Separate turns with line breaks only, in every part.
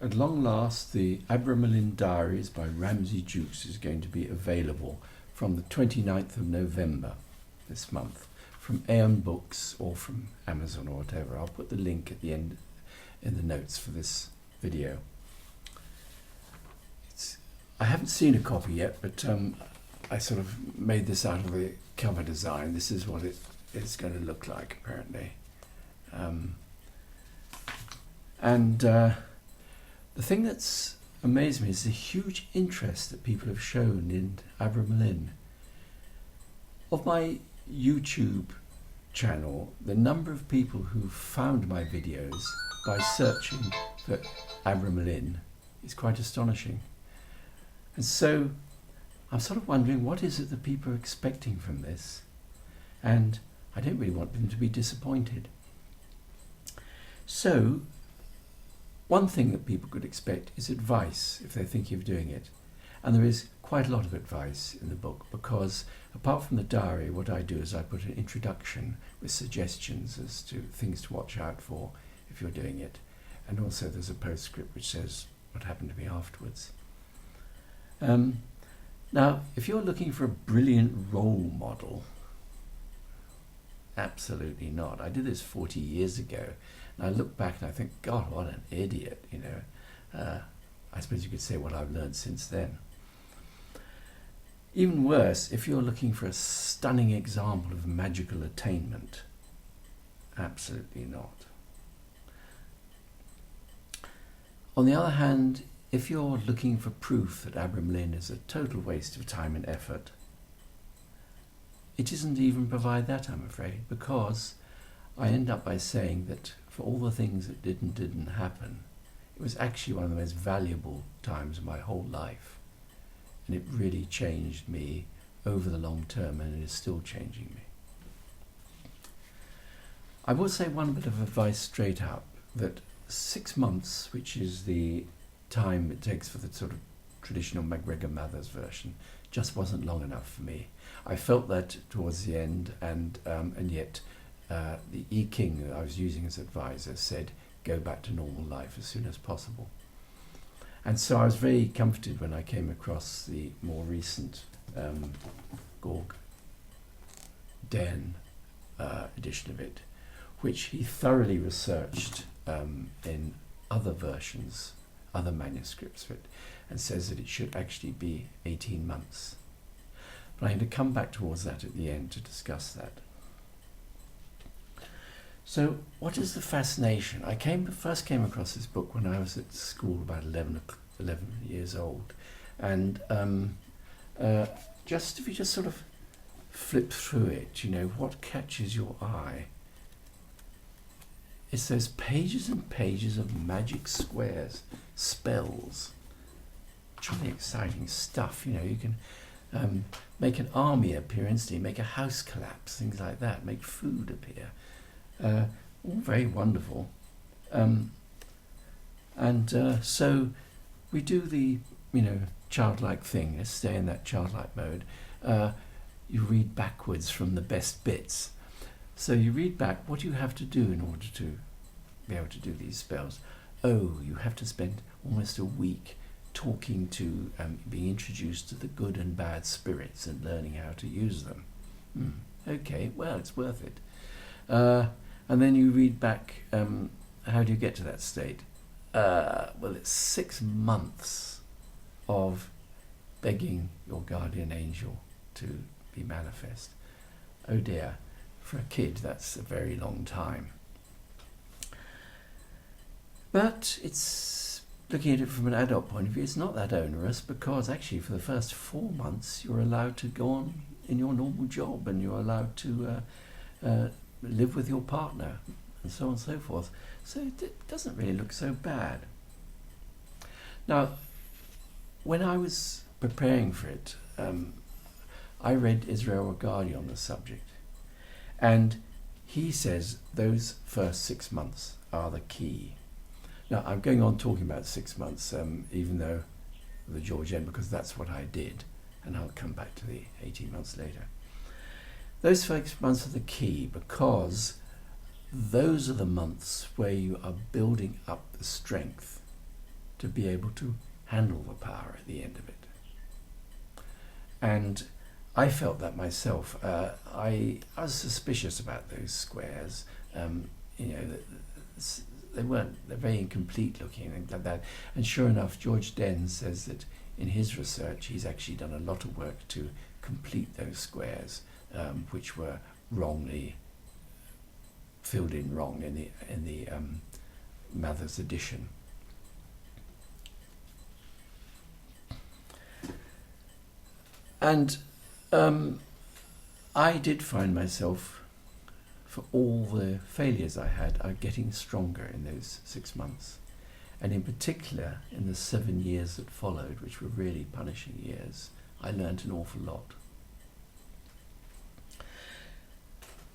At long last, the Abramelin Diaries by Ramsey Dukes is going to be available from the 29th of November this month from Aeon Books or from Amazon or whatever. I'll put the link at the end in the notes for this video. I haven't seen a copy yet, but I sort of made this out of the cover design. This is what it is going to look like, apparently. The thing that's amazed me is the huge interest that people have shown in Abramelin. Of my YouTube channel, the number of people who found my videos by searching for Abramelin is quite astonishing. And so I'm sort of wondering, what is it that people are expecting from this? And I don't really want them to be disappointed. So one thing that people could expect is advice if they're thinking of doing it. And there is quite a lot of advice in the book, because apart from the diary, what I do is I put an introduction with suggestions as to things to watch out for if you're doing it. And also there's a postscript which says what happened to me afterwards. Now, if you're looking for a brilliant role model, absolutely not. I did this 40 years ago, and I look back and I think, God, what an idiot, you know. I suppose you could say what I've learned since then. Even worse, if you're looking for a stunning example of magical attainment, absolutely not. On the other hand, if you're looking for proof that Abramelin is a total waste of time and effort, it doesn't even provide that, I'm afraid, because I end up by saying that for all the things that didn't happen, it was actually one of the most valuable times of my whole life. And it really changed me over the long term, and it is still changing me. I will say one bit of advice straight out, that 6 months, which is the time it takes for the sort of traditional MacGregor Mathers version, just wasn't long enough for me. I felt that towards the end, and yet the E. King that I was using as advisor said, go back to normal life as soon as possible. And so I was very comforted when I came across the more recent Gorg Den edition of it, which he thoroughly researched in other versions, other manuscripts of it, and says that it should actually be 18 months. But I'm going to come back towards that at the end to discuss that. So what is the fascination? I first came across this book when I was at school, about 11 years old, and if you just sort of flip through it, you know, what catches your eye? It's those pages and pages of magic squares, spells, truly exciting stuff. You know, you can make an army appear instantly, make a house collapse, things like that, make food appear. All very wonderful. So we do the, you know, childlike thing. Let's stay in that childlike mode. You read backwards from the best bits. So you read back, what do you have to do in order to be able to do these spells? Oh, you have to spend almost a week talking to, being introduced to the good and bad spirits and learning how to use them. Okay, well, it's worth it. And then you read back, how do you get to that state? Well, it's 6 months of begging your guardian angel to be manifest. Oh dear, for a kid that's a very long time. But it's, looking at it from an adult point of view, it's not that onerous, because actually for the first 4 months you're allowed to go on in your normal job, and you're allowed to live with your partner, and so on and so forth. So it doesn't really look so bad. Now, when I was preparing for it, I read Israel Regardie on the subject, and he says those first 6 months are the key. Now, I'm going on talking about 6 months, even though the George N, because that's what I did, and I'll come back to the 18 months later. Those 6 months are the key, because those are the months where you are building up the strength to be able to handle the power at the end of it. And I felt that myself. I was suspicious about those squares. They're very incomplete looking and like that. And sure enough, George Dehn says that in his research, he's actually done a lot of work to complete those squares, which were wrongly filled in wrong in the Mather's edition. And I did find myself, for all the failures I had, getting stronger in those 6 months. And in particular, in the 7 years that followed, which were really punishing years, I learnt an awful lot.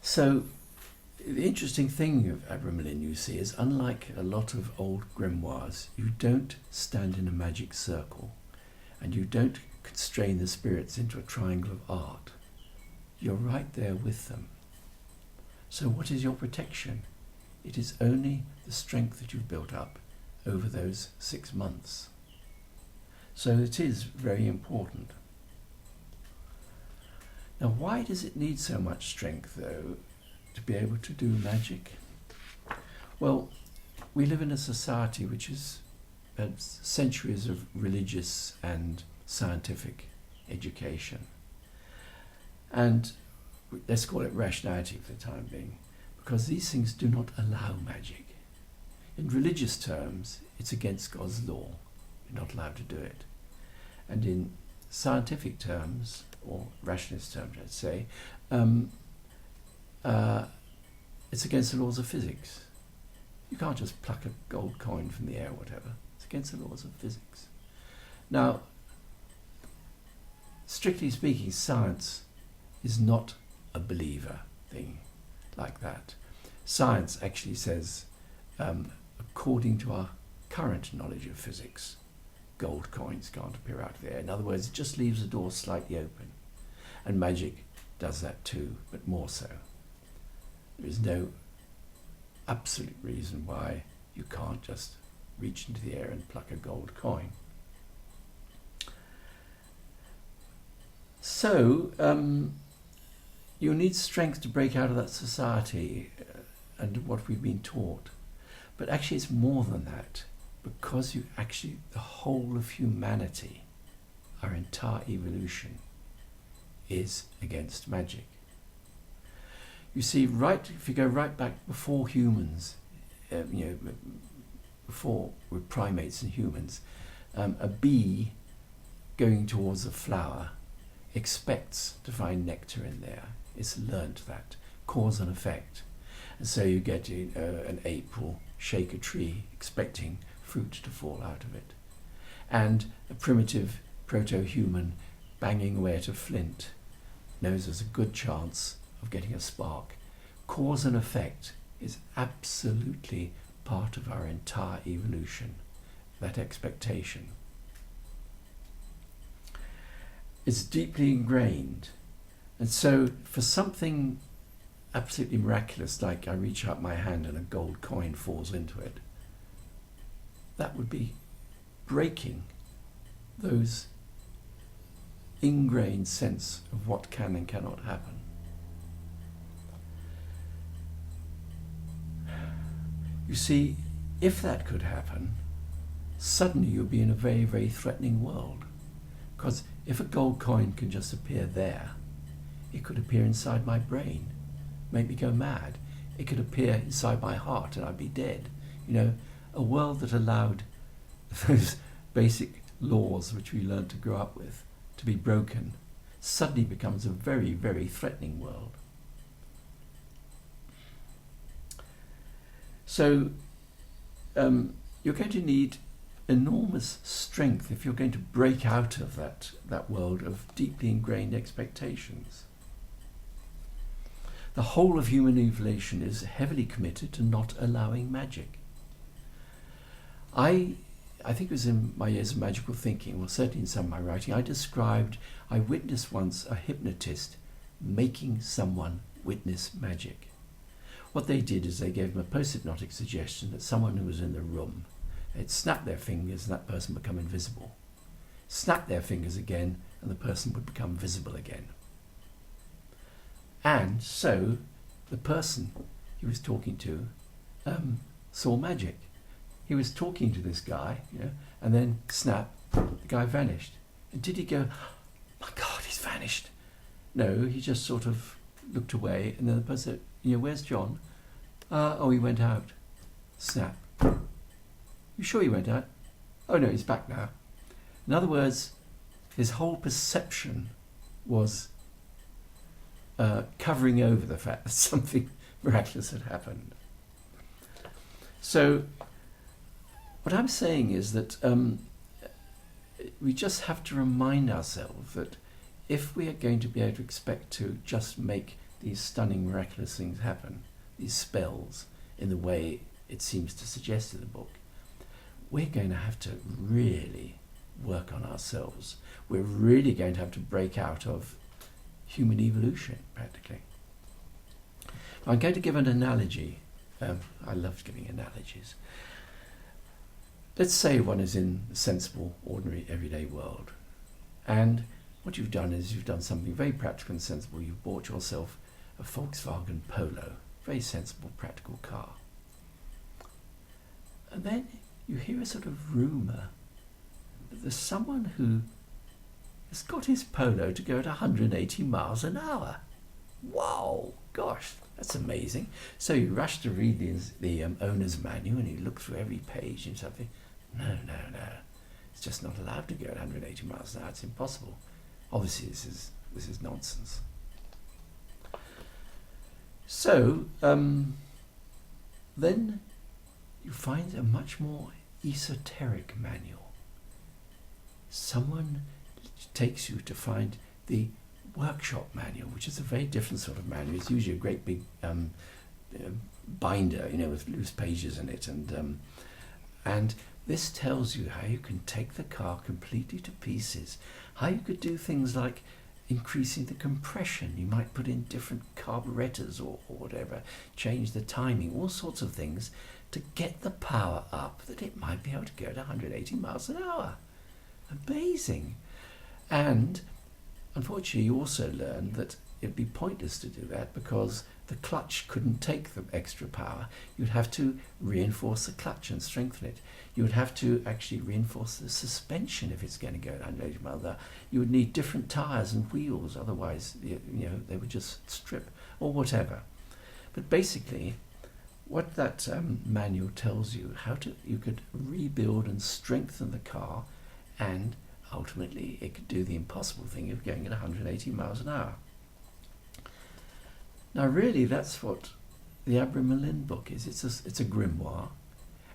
So, the interesting thing of Abramelin, you see, is unlike a lot of old grimoires, you don't stand in a magic circle, and you don't constrain the spirits into a triangle of art. You're right there with them. So what is your protection? It is only the strength that you've built up over those 6 months. So it is very important. Now, why does it need so much strength, though, to be able to do magic? Well, we live in a society which has had centuries of religious and scientific education. And let's call it rationality for the time being, because these things do not allow magic. In religious terms, it's against God's law. You're not allowed to do it. And in scientific terms, or rationalist terms, I'd say, it's against the laws of physics. You can't just pluck a gold coin from the air or whatever. It's against the laws of physics. Now, strictly speaking, science is not a believer thing like that. Science actually says, according to our current knowledge of physics, gold coins can't appear out of the air. In other words, it just leaves the door slightly open. And magic does that too, but more so. There is no absolute reason why you can't just reach into the air and pluck a gold coin. So, you need strength to break out of that society and what we've been taught. But actually it's more than that, because the whole of humanity, our entire evolution, is against magic. You see, if you go right back before humans, before with primates and humans, a bee going towards a flower expects to find nectar in there. It's learnt that, cause and effect. And so you get an ape will shake a tree expecting fruit to fall out of it. And a primitive proto-human banging away at a flint knows there's a good chance of getting a spark. Cause and effect is absolutely part of our entire evolution, that expectation. It's deeply ingrained. And so for something absolutely miraculous, like I reach out my hand and a gold coin falls into it, that would be breaking those ingrained sense of what can and cannot happen. You see, if that could happen, suddenly you'd be in a very, very threatening world. Because if a gold coin can just appear there, it could appear inside my brain, make me go mad. It could appear inside my heart and I'd be dead. A world that allowed those basic laws which we learned to grow up with to be broken suddenly becomes a very, very threatening world. So you're going to need enormous strength if you're going to break out of that world of deeply ingrained expectations. The whole of human evolution is heavily committed to not allowing magic. I think it was in my years of magical thinking, well certainly in some of my writing, I witnessed once a hypnotist making someone witness magic. What they did is they gave them a post-hypnotic suggestion that someone who was in the room They'd snap their fingers and that person would become invisible. Snap their fingers again and the person would become visible again. And so the person he was talking to saw magic. He was talking to this guy, and then snap, the guy vanished. And did he go, my God, he's vanished? No, he just sort of looked away, and then the person said, where's John? Oh, he went out. Snap. You sure he went out? Oh no, he's back now. In other words, his whole perception was covering over the fact that something miraculous had happened. So what I'm saying is that we just have to remind ourselves that if we are going to be able to expect to just make these stunning, miraculous things happen, these spells, in the way it seems to suggest in the book, we're going to have to really work on ourselves. We're really going to have to break out of human evolution, practically. I'm going to give an analogy. I love giving analogies. Let's say one is in the sensible, ordinary, everyday world. And what you've done is you've done something very practical and sensible. You've bought yourself a Volkswagen Polo, very sensible, practical car. And then you hear a sort of rumour that there's someone who has got his Polo to go at 180 miles an hour. Wow, gosh, that's amazing. So you rush to read the owner's manual and you look through every page and something. No. It's just not allowed to go at 180 miles an hour. It's impossible. Obviously, this is nonsense. So then you find a much more esoteric manual. Someone takes you to find the workshop manual, which is a very different sort of manual. It's usually a great big binder, with loose pages in it, and this tells you how you can take the car completely to pieces, how you could do things like increasing the compression. You might put in different carburetors or whatever, change the timing, all sorts of things to get the power up that it might be able to go to 180 miles an hour. Amazing. And unfortunately, you also learn that it'd be pointless to do that because the clutch couldn't take the extra power. You'd have to reinforce the clutch and strengthen it. You would have to actually reinforce the suspension if it's going to go at 180 miles an hour. You would need different tyres and wheels, otherwise they would just strip or whatever. But basically, what that manual tells you, you could rebuild and strengthen the car, and ultimately it could do the impossible thing of going at 180 miles an hour. Now really that's what the Abramelin book is. It's a grimoire,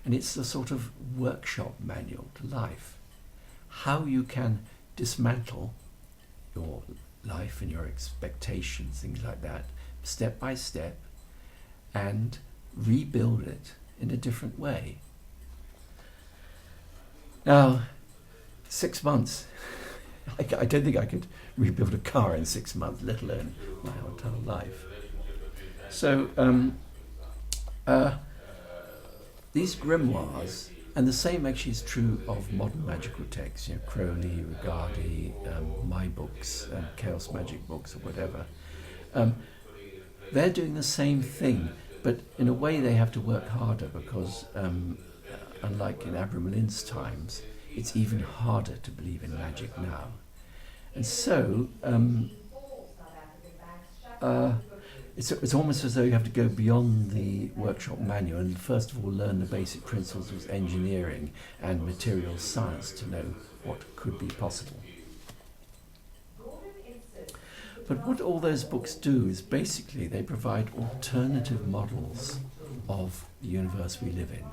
and it's the sort of workshop manual to life. How you can dismantle your life and your expectations, things like that, step by step, and rebuild it in a different way. Now, 6 months. I don't think I could rebuild a car in 6 months, let alone my entire life. So these grimoires, and the same actually is true of modern magical texts, Crowley, Regardie, my books, Chaos Magic books or whatever. They're doing the same thing, but in a way they have to work harder because unlike in Abramelin's times, it's even harder to believe in magic now. And so it's almost as though you have to go beyond the workshop manual and first of all learn the basic principles of engineering and material science to know what could be possible. But what all those books do is basically they provide alternative models of the universe we live in.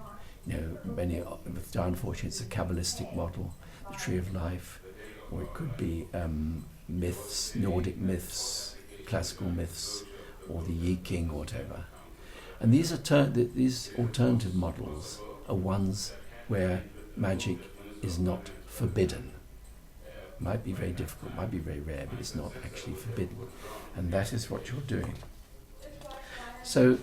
Many, unfortunately, it's a Kabbalistic model, the Tree of Life, or it could be myths, Nordic myths, classical myths, or the Yi King, or whatever. And these alternative models are ones where magic is not forbidden. It might be very difficult, might be very rare, but it's not actually forbidden. And that is what you're doing. So,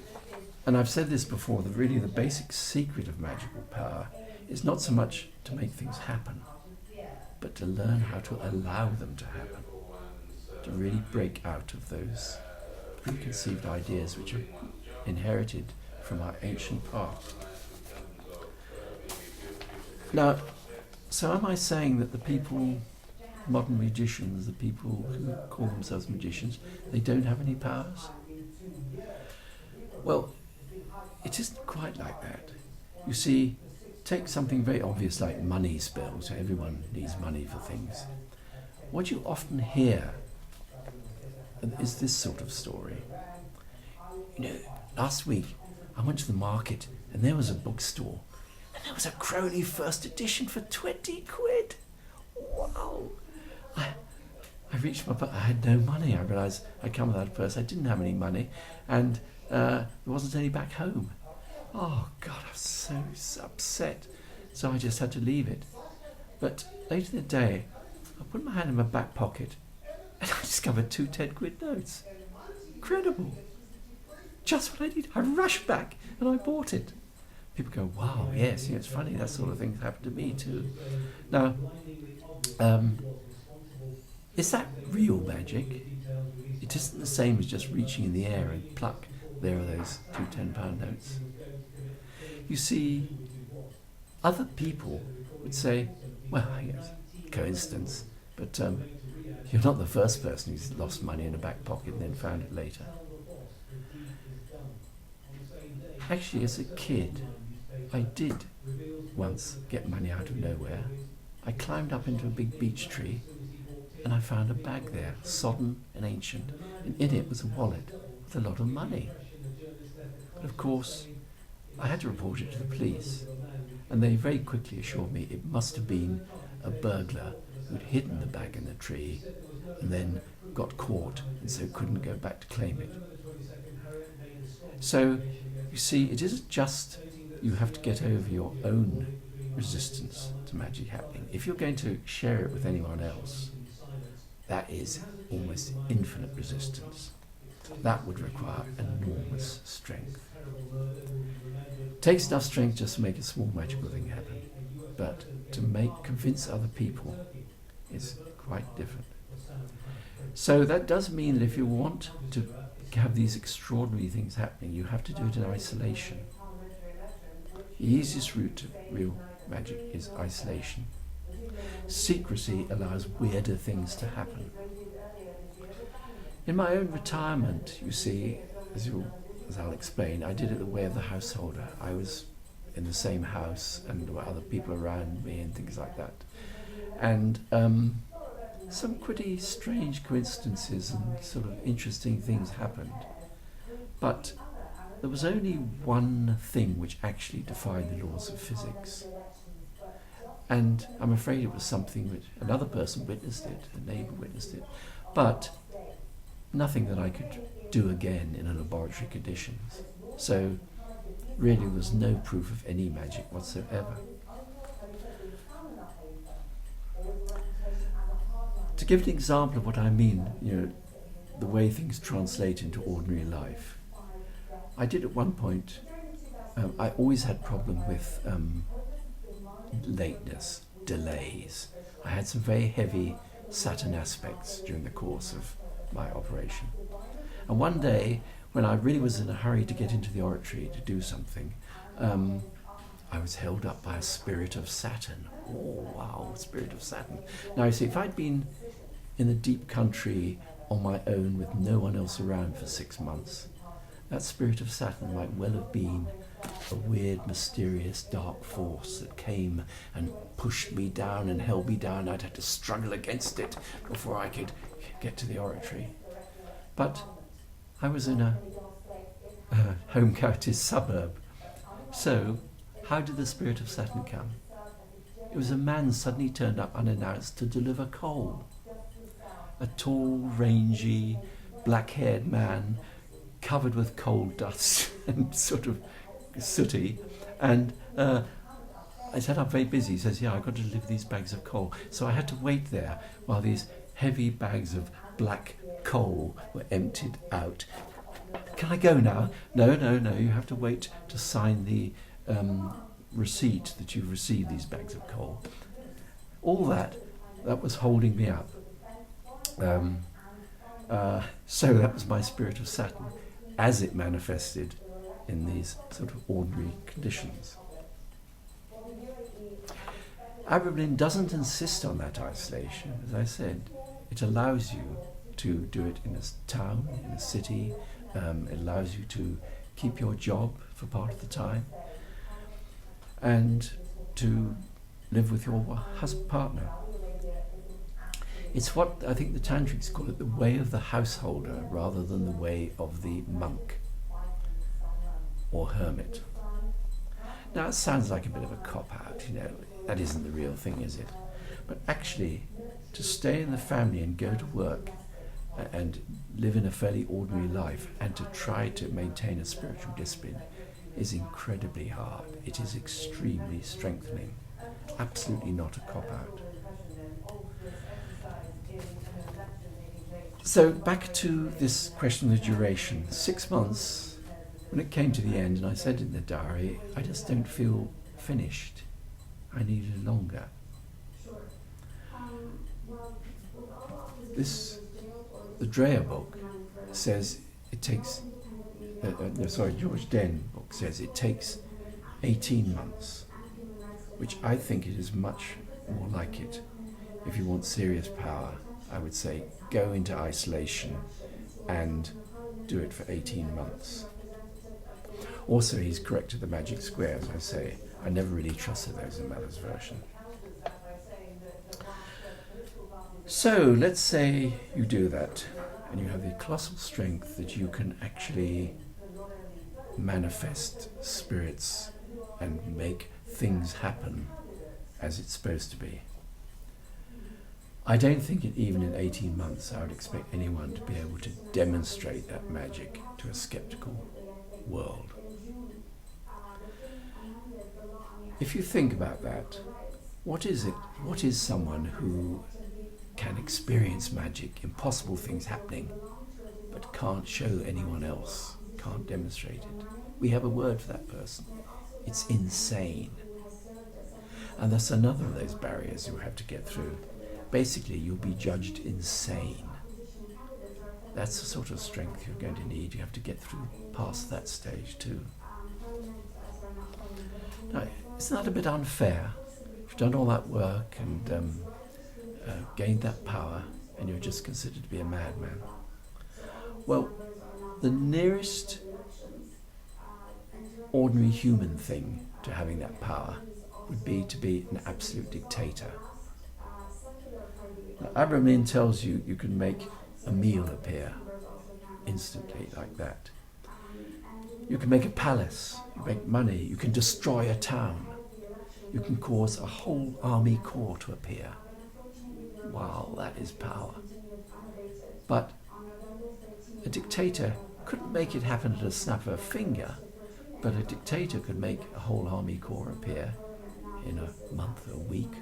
and I've said this before, that really the basic secret of magical power is not so much to make things happen, but to learn how to allow them to happen, to really break out of those preconceived ideas which are inherited from our ancient past. Now, so am I saying that the people, modern magicians, the people who call themselves magicians, they don't have any powers? Well, it isn't quite like that. You see, take something very obvious like money spells. Everyone needs money for things. What you often hear is this sort of story. You know, last week I went to the market and there was a bookstore and there was a Crowley first edition for 20 quid. Wow! I reached my purse. I had no money. I realised I'd come without a purse. I didn't have any money, and there wasn't any back home. Oh God, I was so upset. So I just had to leave it. But later in the day, I put my hand in my back pocket and I discovered 2 10-quid notes. Incredible. Just what I need. I rushed back and I bought it. People go, wow, yes, it's funny, that sort of thing happened to me too. Now, is that real magic? It isn't the same as just reaching in the air and pluck, there are those 2 10-pound notes. You see, other people would say, well, I guess, coincidence, but you're not the first person who's lost money in a back pocket and then found it later. Actually, as a kid, I did once get money out of nowhere. I climbed up into a big beech tree and I found a bag there, sodden and ancient, and in it was a wallet with a lot of money. But of course, I had to report it to the police, and they very quickly assured me it must have been a burglar who'd hidden the bag in the tree and then got caught and so couldn't go back to claim it. So, you see, it isn't just you have to get over your own resistance to magic happening. If you're going to share it with anyone else, that is almost infinite resistance. That would require enormous strength. It takes enough strength just to make a small magical thing happen, but to convince other people is quite different. So that does mean that if you want to have these extraordinary things happening, you have to do it in isolation. The easiest route to real magic is isolation. Secrecy allows weirder things to happen. In my own retirement, you see, as I'll explain, I did it the way of the householder. I was in the same house and there were other people around me and things like that. And some pretty strange coincidences and sort of interesting things happened. But there was only one thing which actually defied the laws of physics. And I'm afraid it was something which another person witnessed it, a neighbour witnessed it, but nothing that I could do again in a laboratory conditions. So really there was no proof of any magic whatsoever. To give an example of what I mean, the way things translate into ordinary life, I did at one point, I always had problem with lateness, delays. I had some very heavy Saturn aspects during the course of my operation. And one day, when I really was in a hurry to get into the oratory to do something, I was held up by a spirit of Saturn. Oh, wow, spirit of Saturn. Now, you see, if I'd been in the deep country on my own with no one else around for 6 months, that spirit of Saturn might well have been a weird, mysterious, dark force that came and pushed me down and held me down. I'd had to struggle against it before I could get to the oratory. But I was in a home county's suburb. So, how did the spirit of Saturn come? It was a man suddenly turned up unannounced to deliver coal. A tall, rangy, black-haired man covered with coal dust and sort of sooty. And I said, I'm very busy. He says, yeah, I've got to deliver these bags of coal. So I had to wait there while these heavy bags of black coal were emptied out. Can I go now? No, you have to wait to sign the receipt that you've received these bags of coal. All that was holding me up. So that was my spirit of Saturn as it manifested in these sort of ordinary conditions. Abramelin doesn't insist on that isolation. As I said, it allows you to do it in a town, in a city. It allows you to keep your job for part of the time and to live with your partner. It's what I think the Tantrics call it, the way of the householder rather than the way of the monk or hermit. Now it sounds like a bit of a cop-out, that isn't the real thing, is it? But actually, to stay in the family and go to work and live in a fairly ordinary life and to try to maintain a spiritual discipline is incredibly hard. It is extremely strengthening. Absolutely not a cop-out. So back to this question of duration. 6 months, when it came to the end, and I said in the diary, I just don't feel finished. I needed longer. The Dreyer book says it takes, George Den book says it takes 18 months, which I think it is much more like it. If you want serious power, I would say go into isolation and do it for 18 months. Also, he's corrected the magic square, as I say. I never really trusted those in Mather's version. So, let's say you do that, and you have the colossal strength that you can actually manifest spirits and make things happen as it's supposed to be. I don't think even in 18 months I would expect anyone to be able to demonstrate that magic to a skeptical world. If you think about that, what is it? What is someone who can experience magic, impossible things happening, but can't show anyone else, can't demonstrate it? We have a word for that person. It's insane. And that's another of those barriers you have to get through. Basically, you'll be judged insane. That's the sort of strength you're going to need. You have to get through past that stage too. Now, isn't that a bit unfair? You've done all that work and gained that power, and you're just considered to be a madman. Well, the nearest ordinary human thing to having that power would be to be an absolute dictator. Now, Abramelin tells you you can make a meal appear instantly like that. You can make a palace, you make money, you can destroy a town, you can cause a whole army corps to appear. Wow, that is power. But a dictator couldn't make it happen at a snap of a finger, but a dictator could make a whole army corps appear in a month or a week.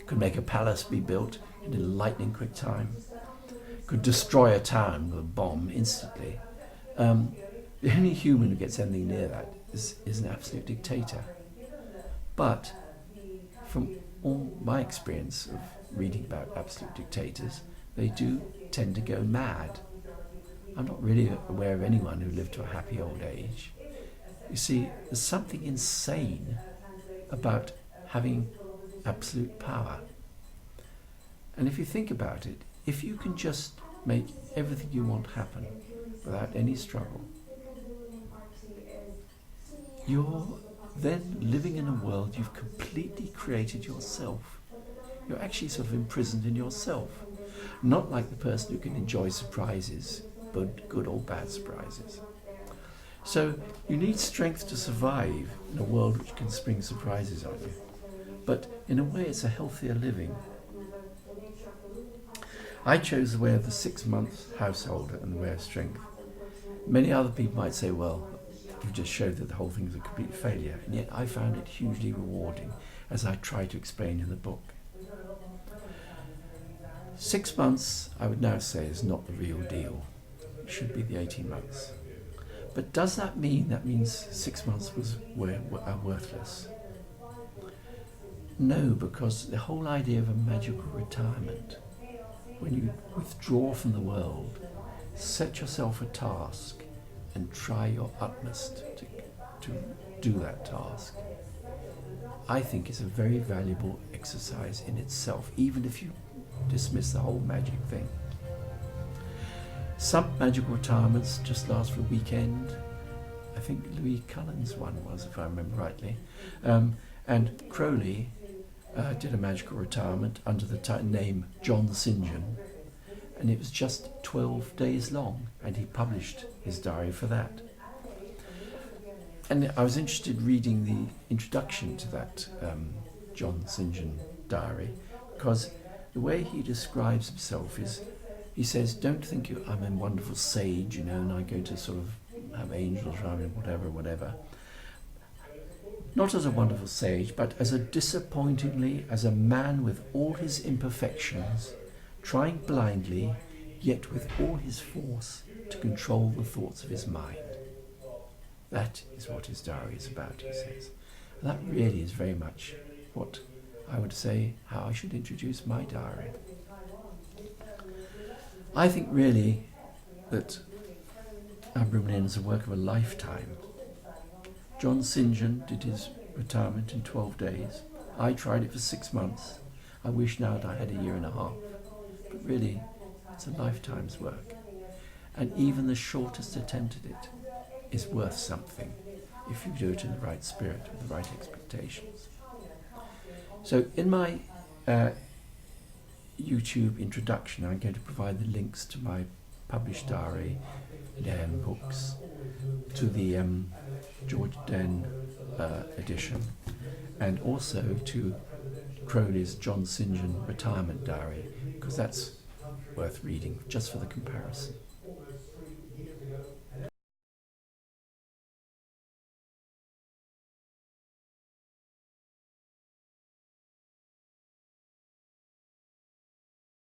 Could make a palace be built in a lightning quick time. Could destroy a town with a bomb instantly. The only human who gets anything near that is an absolute dictator. But from all my experience of reading about absolute dictators, they do tend to go mad. I'm not really aware of anyone who lived to a happy old age. You see, there's something insane about having absolute power. And if you think about it, if you can just make everything you want happen without any struggle, you're then living in a world you've completely created yourself. You're actually sort of imprisoned in yourself. Not like the person who can enjoy surprises, but good or bad surprises. So you need strength to survive in a world which can spring surprises on you. But in a way it's a healthier living. I chose the way of the 6-month householder and the way of strength. Many other people might say, well, you just showed that the whole thing is a complete failure, and yet I found it hugely rewarding, as I try to explain in the book. 6 months, I would now say, is not the real deal. It should be the 18 months. But does that means 6 months are worthless? No, because the whole idea of a magical retirement, when you withdraw from the world, set yourself a task and try your utmost to do that task, I think is a very valuable exercise in itself, even if you dismiss the whole magic thing. Some magical retirements just last for a weekend. I think Louis Cullen's one was, if I remember rightly. And Crowley did a magical retirement under the name John St. John, and it was just 12 days long, and he published his diary for that. And I was interested reading the introduction to that John St. John diary, because the way he describes himself is, he says, don't think I'm a wonderful sage, and I'm going to sort of have angels around me, whatever. Not as a wonderful sage, but as as a man with all his imperfections, trying blindly, yet with all his force, to control the thoughts of his mind. That is what his diary is about, he says. And that really is very much what I would say how I should introduce my diary. I think really that Abramelin is a work of a lifetime. John St. John did his retirement in 12 days. I tried it for 6 months. I wish now that I had a year and a half. But really, it's a lifetime's work. And even the shortest attempt at it is worth something if you do it in the right spirit, with the right expectations. So in my YouTube introduction, I'm going to provide the links to my published diary in Aeon Books, to the George Den edition, and also to Crowley's John St. John retirement diary, because that's worth reading just for the comparison.